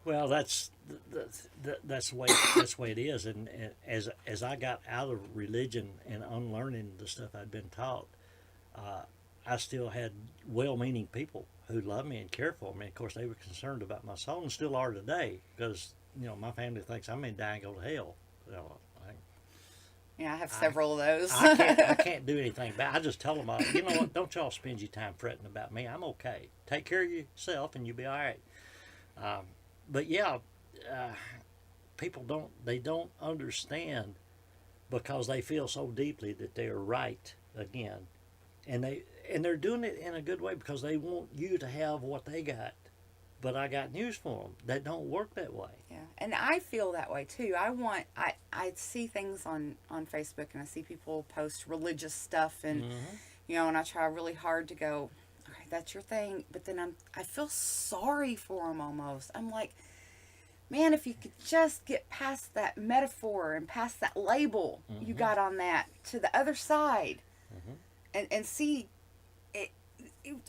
Well, that's the way it is. And as I got out of religion and unlearning the stuff I'd been taught, uh, I still had well-meaning people who loved me and cared for me. Of course, they were concerned about my soul and still are today because my family thinks I'm going to die and go to hell. You know, Yeah, I have I, several of those. I can't do anything bad. I just tell them, you know what? Don't y'all spend your time fretting about me. I'm okay. Take care of yourself, and you'll be all right. Um, but yeah, uh, people don't understand because they feel so deeply that they are right again, and they're doing it in a good way because they want you to have what they got. But I got news for them that don't work that way. Yeah, and I feel that way too. I see things on Facebook, and I see people post religious stuff, and Mm-hmm. and I try really hard to go, okay, that's your thing, but then I feel sorry for them almost. I'm like, man, if you could just get past that metaphor and past that label you Mm-hmm. got on that to the other side, Mm-hmm. and see it,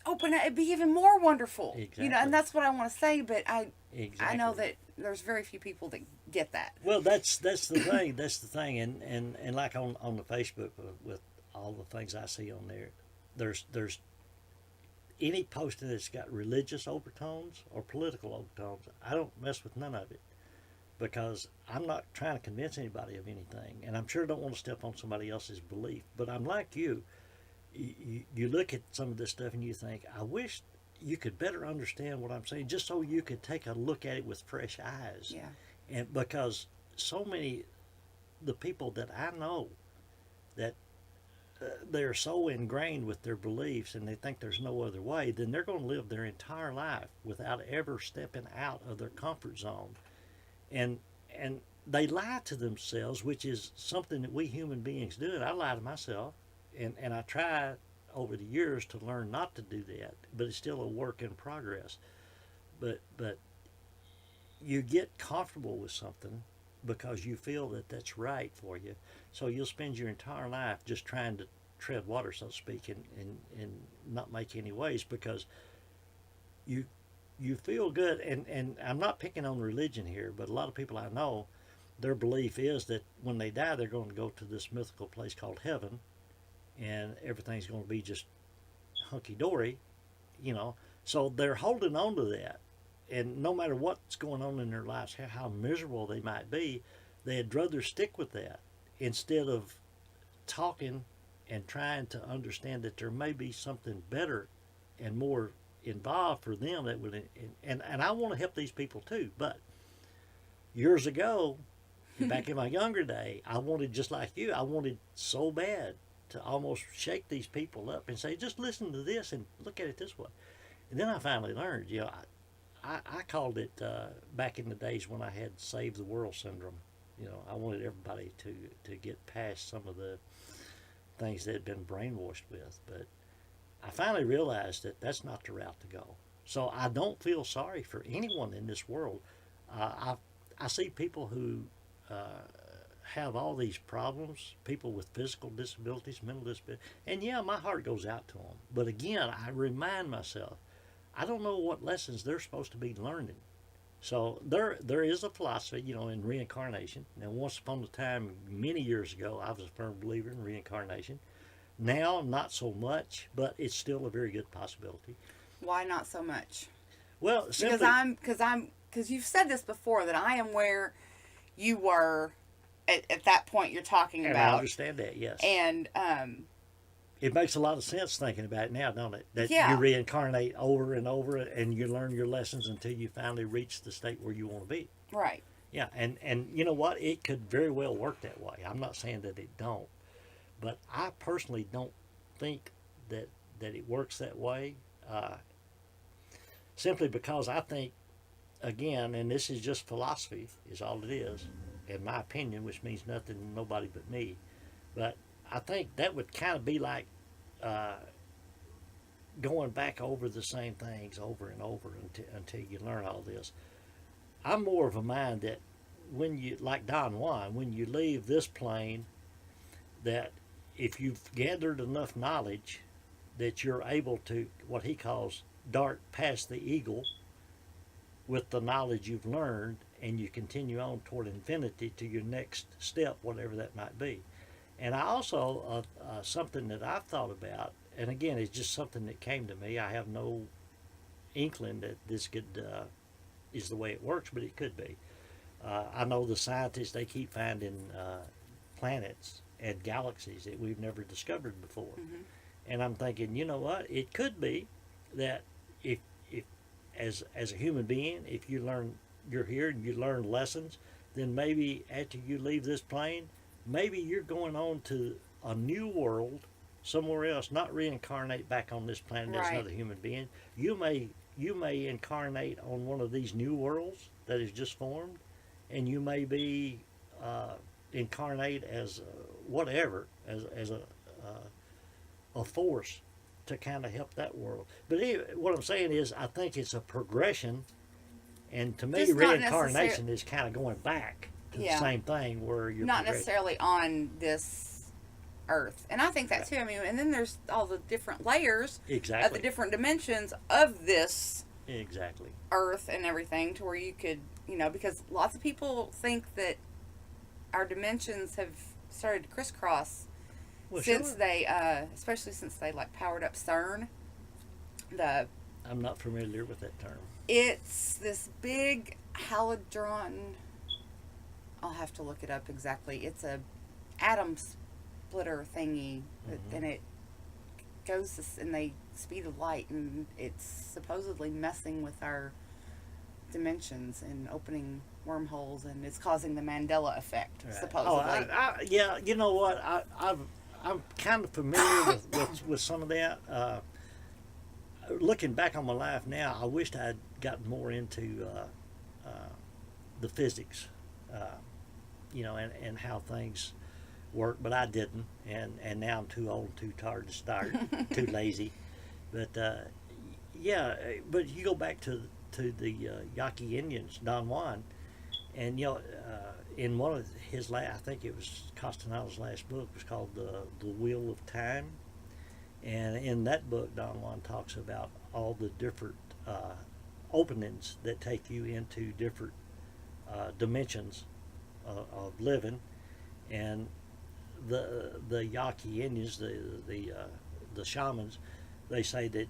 open it, it'd be even more wonderful. And Exactly. that's what I want to say, but I know Exactly. that there's very few people that get that. Well, that's the thing. That's the thing. And like on the Facebook with all the things I see on there, there's any posting that's got religious overtones or political overtones. I don't mess with none of it because I'm not trying to convince anybody of anything, and I'm sure don't want to step on somebody else's belief. But I'm like you. You look at some of this stuff and you think, I wish you could better understand what I'm saying, just so you could take a look at it with fresh eyes. Yeah. And because so many the people that I know that they're so ingrained with their beliefs and they think there's no other way, then they're going to live their entire life without ever stepping out of their comfort zone. And and they lie to themselves, which is something that we human beings do. And I lie to myself, and I try over the years to learn not to do that, but it's still a work in progress. But you get comfortable with something because you feel that that's right for you. So you'll spend your entire life just trying to tread water, so to speak, and not make any waves because you you feel good. And I'm not picking on religion here, but a lot of people I know, their belief is that when they die, they're going to go to this mythical place called heaven, and everything's going to be just hunky dory, you know. So they're holding on to that, and no matter what's going on in their lives, how miserable they might be, they'd rather stick with that instead of talking and trying to understand that there may be something better and more involved for them that would. And I want to help these people too. But years ago, back in my younger day, I wanted, just like you, I wanted so bad to almost shake these people up and say, just listen to this and look at it this way. And then I finally learned, I called it back in the days when I had save the world syndrome. I wanted everybody to get past some of the things they had been brainwashed with. But I finally realized that that's not the route to go. So I don't feel sorry for anyone in this world. I see people who uh, have all these problems, people with physical disabilities, mental disabilities, and yeah, my heart goes out to them. But again, I remind myself, I don't know what lessons they're supposed to be learning. So there is a philosophy, in reincarnation. Now, once upon a time, many years ago, I was a firm believer in reincarnation. Now, not so much, but it's still a very good possibility. Why not so much? Well, Because simply, you've said this before, that I am where you were at that point you're talking and I about. understand that, yes. And It makes a lot of sense thinking about it now, don't it? That you yeah, reincarnate over and over and you learn your lessons until you finally reach the state where you want to be. right. Yeah, and you know what? It could very well work that way. I'm not saying that it don't, but I personally don't think that it works that way. Uh, Simply because I think, again, and this is just philosophy, is all it is, in my opinion, which means nothing to nobody but me. But I think that would kind of be like uh, going back over the same things over and over until you learn all this. I'm more of a mind that when you, like Don Juan, when you leave this plane, that if you've gathered enough knowledge that you're able to, what he calls, dart past the eagle with the knowledge you've learned, and you continue on toward infinity to your next step, whatever that might be. And I also, something that I've thought about, and again, it's just something that came to me. I have no inkling that this could is the way it works, but it could be. I know the scientists, they keep finding planets and galaxies that we've never discovered before. Mm-hmm. And I'm thinking, you know what? It could be that if as a human being, if you're here and you learn lessons, then maybe after you leave this plane, maybe you're going on to a new world somewhere else, not reincarnate back on this planet as Right. another human being. You may incarnate on one of these new worlds that is just formed, and you may be incarnate as whatever, as a force to kind of help that world. But anyway, what I'm saying is, I think it's a progression, and to me, Just not reincarnation is kind of going back to Yeah. the same thing where you're Not progressing. necessarily on this earth. And I think that too. I mean, and then there's all the different layers of the Exactly. different dimensions of this Exactly. earth and everything, to where you could, because lots of people think that our dimensions have started to crisscross Well, since sure. they, especially since they like powered up CERN. I'm not familiar with that term. It's this big halidron. I'll have to look it up exactly. It's a atom splitter thingy, Mhm. and it goes in the speed of light, and it's supposedly messing with our dimensions and opening wormholes, and it's causing the Mandela effect, Right. supposedly. Yeah. You know what? I'm kind of familiar with some of that. Looking back on my life now, I wished I'd gotten more into the physics, and how things work, but I didn't, and now I'm too old, too tired to start, too lazy. But yeah, but you go back to the Yaqui Indians, Don Juan, and in one of his last, I think it was Castanel's last book, was called the Wheel of Time, and in that book, Don Juan talks about all the different openings that take you into different dimensions of living, and the Yaqui Indians, the shamans, they say that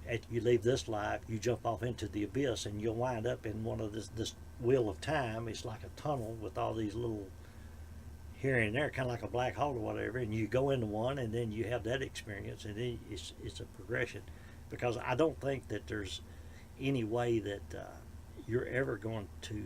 after you leave this life, you jump off into the abyss, and you'll wind up in one of this wheel of time. It's like a tunnel with all these little here and there, kind of like a black hole or whatever. And you go into one, and then you have that experience, and then it's a progression. Because I don't think that there's any way that you're ever going to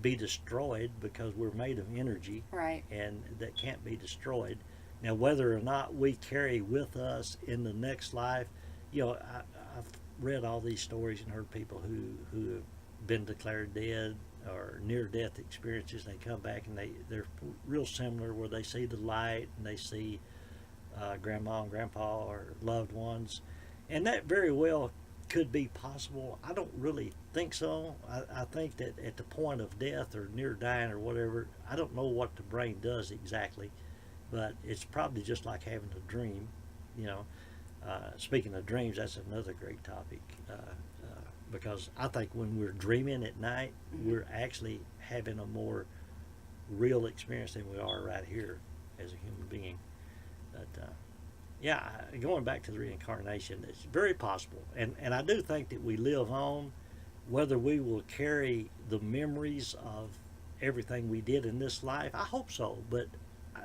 be destroyed, because we're made of energy, Right. and that can't be destroyed. Now, whether or not we carry with us in the next life, I've read all these stories and heard people who have been declared dead or near-death experiences. They come back, and they're real similar, where they see the light and they see grandma and grandpa or loved ones, and that very well could be possible. I don't really think so. I think that at the point of death or near dying or whatever, I don't know what the brain does exactly, but it's probably just like having a dream. Speaking of dreams, that's another great topic, because I think when we're dreaming at night, Mhm. we're actually having a more real experience than we are right here as a human being. But yeah, going back to the reincarnation, it's very possible, and I do think that we live on. Whether we will carry the memories of everything we did in this life, I hope so, but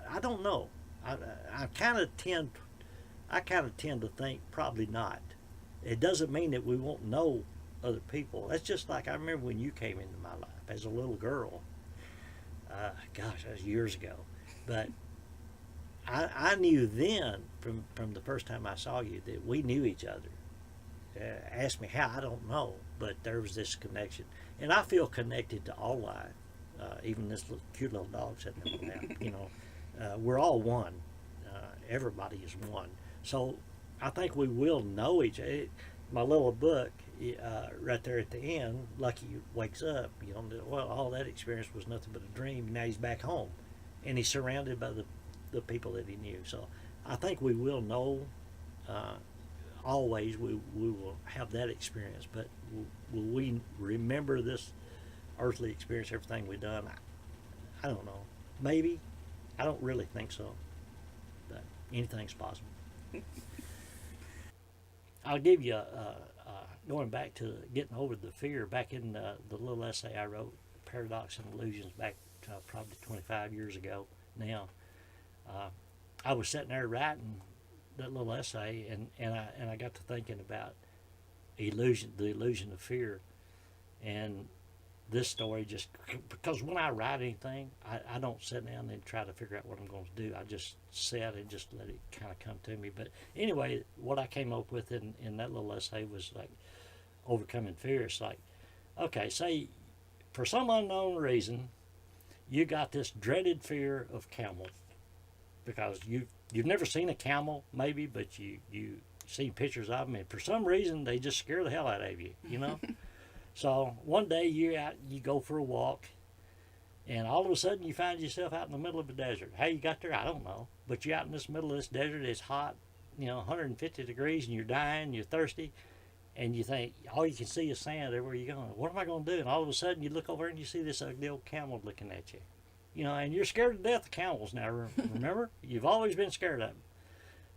I don't know. I kind of tend to think probably not. It doesn't mean that we won't know other people. That's just like, I remember when you came into my life as a little girl. Gosh, that was years ago, but I knew then from the first time I saw you that we knew each other. Ask me how, I don't know, but there was this connection, and I feel connected to all life, even this cute little dog sitting in my lap. We're all one. Everybody is one. So I think we will know each other. My little book, right there at the end, Lucky wakes up. Well, all that experience was nothing but a dream. Now he's back home, and he's surrounded by the people that he knew. So I think we will know always we will have that experience, but will we remember this earthly experience, everything we've done? I don't know. Maybe. I don't really think so. But anything's possible. I'll give you going back to getting over the fear. Back in the little essay I wrote, Paradox and Illusions, back probably 25 years ago now. I was sitting there writing that little essay, and I got to thinking about the illusion of fear, and this story just because when I write anything, I don't sit down and try to figure out what I'm going to do. I just sit and just let it kind of come to me. But anyway, what I came up with in that little essay was like overcoming fear. It's like, okay, say for some unknown reason, you got this dreaded fear of camels because you've never seen a camel maybe, but you seen pictures of them, and for some reason they just scare the hell out of you, you know. So one day you're out, you go for a walk, and all of a sudden you find yourself out in the middle of a desert. How you got there, I don't know, but you're out in this middle of this desert. It's hot, 150 degrees, and you're dying, you're thirsty, and you think all you can see is sand everywhere you're going. What am I going to do? And all of a sudden you look over and you see this ugly old camel looking at you. And you're scared to death of camels now, remember? You've always been scared of them.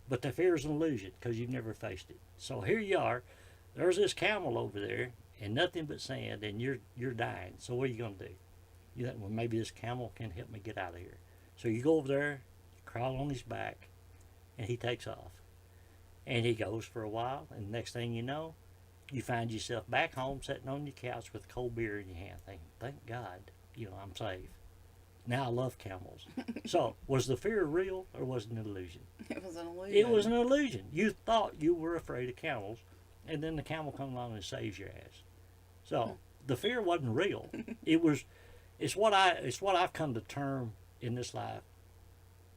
But the fear is an illusion because you've never faced it. So here you are, there's this camel over there, and nothing but sand, and you're dying. So what are you going to do? You think, well, maybe this camel can help me get out of here. So you go over there, you crawl on his back, and he takes off. And he goes for a while, and the next thing you know, you find yourself back home sitting on your couch with a cold beer in your hand thinking, thank God, I'm safe. Now I love camels. So was the fear real or was it an illusion? It was an illusion. It was an illusion. You thought you were afraid of camels, and then the camel comes along and saves your ass. So the fear wasn't real. It's what I've come to term in this life.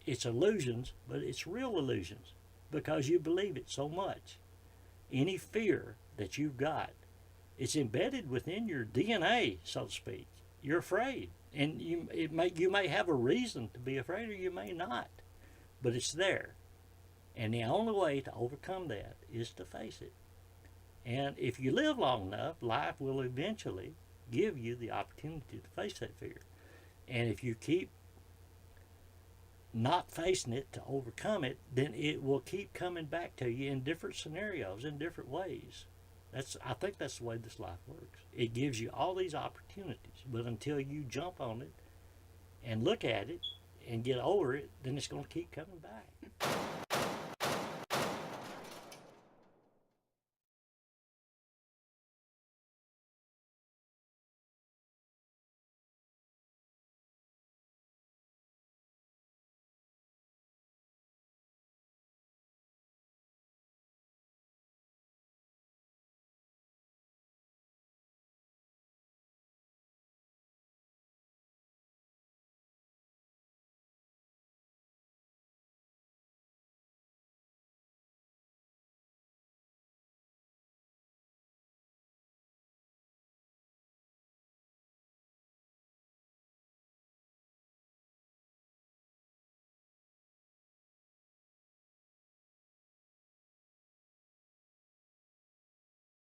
It's illusions, but it's real illusions because you believe it so much. Any fear that you've got, it's embedded within your DNA, so to speak. You're afraid, and you may have a reason to be afraid, or you may not, but it's there. And the only way to overcome that is to face it. And if you live long enough, life will eventually give you the opportunity to face that fear. And if you keep not facing it to overcome it, then it will keep coming back to you in different scenarios, in different ways. I think that's the way this life works. It gives you all these opportunities, but until you jump on it and look at it and get over it, then it's going to keep coming back.